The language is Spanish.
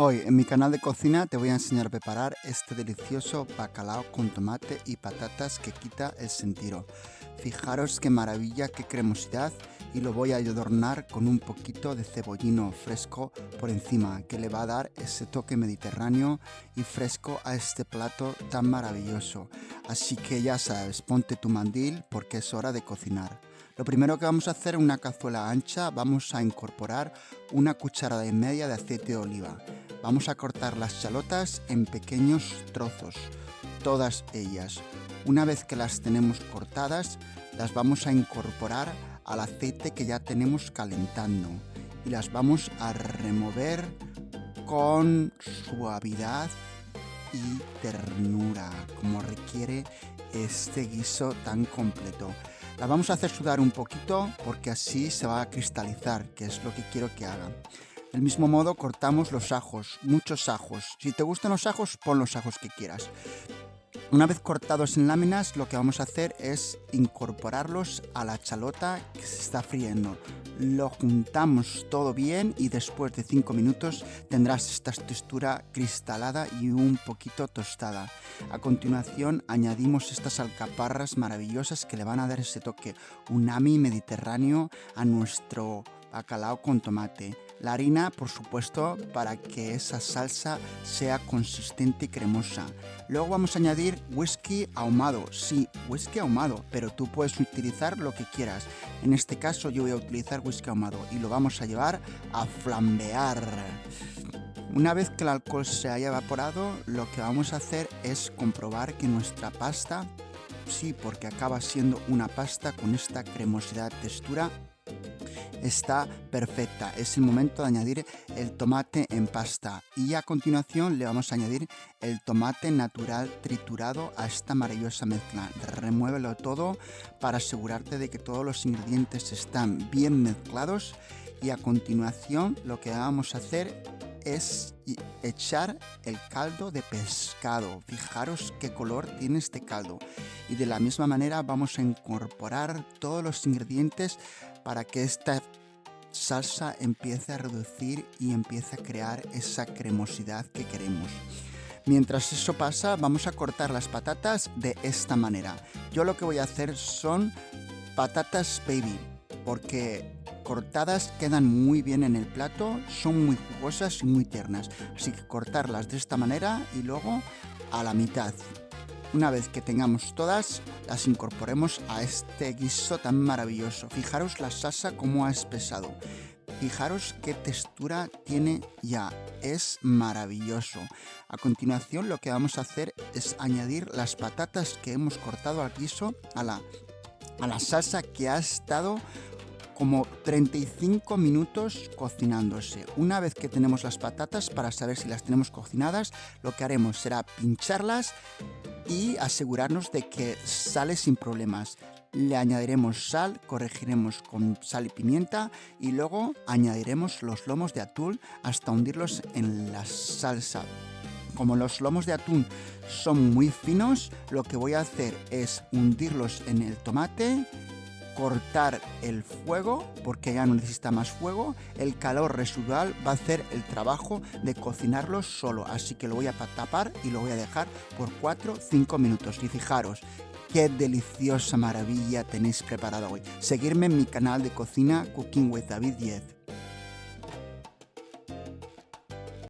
Hoy en mi canal de cocina te voy a enseñar a preparar este delicioso bacalao con tomate y patatas que quita el sentido. Fijaros qué maravilla, qué cremosidad, y lo voy a adornar con un poquito de cebollino fresco por encima, que le va a dar ese toque mediterráneo y fresco a este plato tan maravilloso. Así que ya sabes, ponte tu mandil porque es hora de cocinar. Lo primero que vamos a hacer en una cazuela ancha, vamos a incorporar una cucharada y media de aceite de oliva. Vamos a cortar las chalotas en pequeños trozos, todas ellas. Una vez que las tenemos cortadas, las vamos a incorporar al aceite que ya tenemos calentando y las vamos a remover con suavidad y ternura, como requiere este guiso tan completo. La vamos a hacer sudar un poquito porque así se va a cristalizar, que es lo que quiero que haga. Del mismo modo cortamos los ajos, muchos ajos. Si te gustan los ajos, pon los ajos que quieras. Una vez cortados en láminas, lo que vamos a hacer es incorporarlos a la chalota que se está friendo. Lo juntamos todo bien y después de 5 minutos tendrás esta textura cristalada y un poquito tostada. A continuación añadimos estas alcaparras maravillosas que le van a dar ese toque umami mediterráneo a nuestro bacalao con tomate. La harina, por supuesto, para que esa salsa sea consistente y cremosa. Luego vamos a añadir whisky ahumado. Sí, whisky ahumado, pero tú puedes utilizar lo que quieras. En este caso yo voy a utilizar whisky ahumado y lo vamos a llevar a flambear. Una vez que el alcohol se haya evaporado, lo que vamos a hacer es comprobar que nuestra pasta, sí, porque acaba siendo una pasta con esta cremosidad, textura, está perfecta. Es el momento de añadir el tomate en pasta y a continuación le vamos a añadir el tomate natural triturado a esta maravillosa mezcla. Remuévelo todo para asegurarte de que todos los ingredientes están bien mezclados y a continuación lo que vamos a hacer es echar el caldo de pescado. Fijaros qué color tiene este caldo. Y de la misma manera vamos a incorporar todos los ingredientes para que esta salsa empiece a reducir y empiece a crear esa cremosidad que queremos. Mientras eso pasa, vamos a cortar las patatas de esta manera. Yo lo que voy a hacer son patatas baby, porque cortadas quedan muy bien en el plato, son muy jugosas y muy tiernas. Así que cortarlas de esta manera y luego a la mitad. Una vez que tengamos todas, las incorporemos a este guiso tan maravilloso. Fijaros la salsa cómo ha espesado. Fijaros qué textura tiene ya. Es maravilloso. A continuación lo que vamos a hacer es añadir las patatas que hemos cortado al guiso a la salsa que ha estado como 35 minutos cocinándose. Una vez que tenemos las patatas, para saber si las tenemos cocinadas, lo que haremos será pincharlas y asegurarnos de que sale sin problemas. Le añadiremos sal, corregiremos con sal y pimienta y luego añadiremos los lomos de atún hasta hundirlos en la salsa. Como los lomos de atún son muy finos, lo que voy a hacer es hundirlos en el tomate, cortar el fuego porque ya no necesita más fuego. El calor residual va a hacer el trabajo de cocinarlo solo, así que lo voy a tapar y lo voy a dejar por 4-5 minutos. Y fijaros qué deliciosa maravilla tenéis preparado hoy. Seguirme en mi canal de cocina Cooking with David 10.